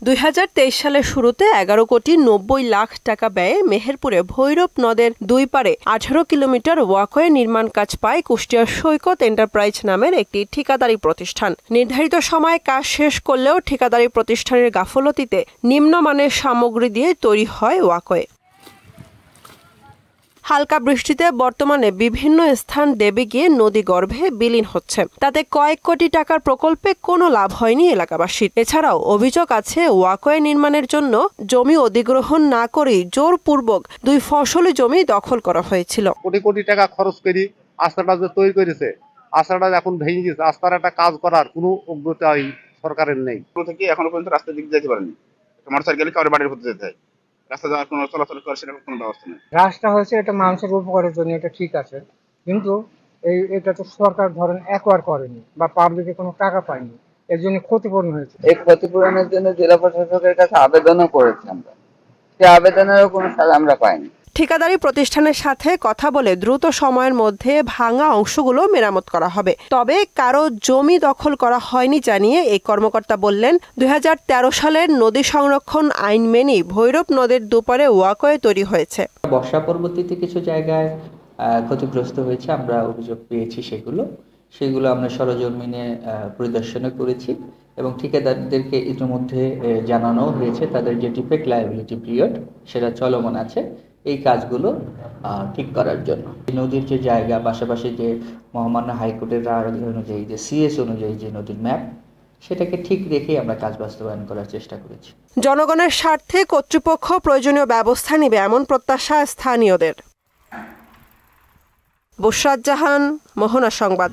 2023 সালের শুরুতে 11,90,00,000 টাকা ব্যয়ে মেহেরপুরে ভৈরব নদের দুই পারে 18 কিলোমিটার ওয়াকওয়ে নির্মাণ কাজ পায় কুষ্টিয়ার সৈকত এন্টারপ্রাইজ নামের একটি ঠিকাদারি প্রতিষ্ঠান। নির্ধারিত সময়ে কাজ শেষ করলেও ঠিকাদারি প্রতিষ্ঠানের গাফলতিতে নিম্নমানের সামগ্রী দিয়ে তৈরি হয় ওয়াকওয়ে। হালকা বৃষ্টিতে বর্তমানে বিভিন্ন স্থান দেবে গিয়ে নদী গর্ভে বিলীন হচ্ছে। তাতে কয়েক কোটি টাকার প্রকল্পে কোনো লাভ হয়নি এলাকাবাসীর। এছাড়াও অভিযোগ আছে ওয়াকওয়ে নির্মাণের জন্য জমি অধিগ্রহণ না করেই জোরপূর্বক দুই ফসলি জমি দখল করা হয়েছিল। কোটি কোটি টাকা খরচ করে রাস্তাটা যে তৈরি করেছে, রাস্তাটা এখন ভেঙে গেছে, রাস্তার একটা কাজ করার কোনো অগ্রতা সরকারের নেই। থেকে এখনো পর্যন্ত রাস্তার দিকে যেতে পারেনি। মোটরসাইকেল কারোর বাড়ির ভিতরে যেতে হয়, রাস্তা যাওয়ার কোনো চলাচল করার সেরকম কোনো ব্যবস্থা নেই। রাস্তা হয়েছে এটা মানুষের উপকারের জন্য, এটা ঠিক আছে, কিন্তু এটা তো সরকার ধরেন একবার করেনি বা পাবলিকে কোনো টাকা পায়নি, এর জন্য ক্ষতিপূরণ হয়েছে। এই ক্ষতিপূরণের জন্য জেলা প্রশাসকের কাছে আবেদনও করেছি আমরা, সেই আবেদনেরও কোনো সাড়া আমরা পাইনি। ঠিকাদারি প্রতিষ্ঠানের সাথে কথা বলে দ্রুত সময়ের মধ্যে ভাঙা অংশগুলো মেরামত করা হবে। তবে কারো জমি দখল করা হয়নি জানিয়ে এই কর্মকর্তা বললেন, 2013 সালের নদী সংরক্ষণ আইন মেনেই ভৈরব নদের দুপারে ওয়াকওয়ে তৈরি হয়েছে। বর্ষা পরবর্তীতে কিছু জায়গায় ক্ষতিগ্রস্ত হয়েছে, আমরা অভিযোগ পেয়েছি, সেগুলো আমরা সরজমিনে পরিদর্শন করেছি এবং ঠিকাদারদেরকে ইতিমধ্যে জানানো হয়েছে তাদের যে ডিফেক্ট লায়াবিলিটি পিরিয়ড সেটা চলমান আছে এই কাজগুলো ঠিক করার জন্য। নদীর যে জায়গা, পাশাপাশি যে মহামান্য হাইকোর্টের রায় অনুযায়ী যে সিএস অনুযায়ী যে নদীর ম্যাপ, সেটাকে ঠিক রেখে আমরা কাজ বাস্তবায়ন করার চেষ্টা করেছি। জনগণের স্বার্থে কর্তৃপক্ষ প্রয়োজনীয় ব্যবস্থা নেবে এমন প্রত্যাশা স্থানীয়দের। বুশরাত জাহান, মোহনা সংবাদ।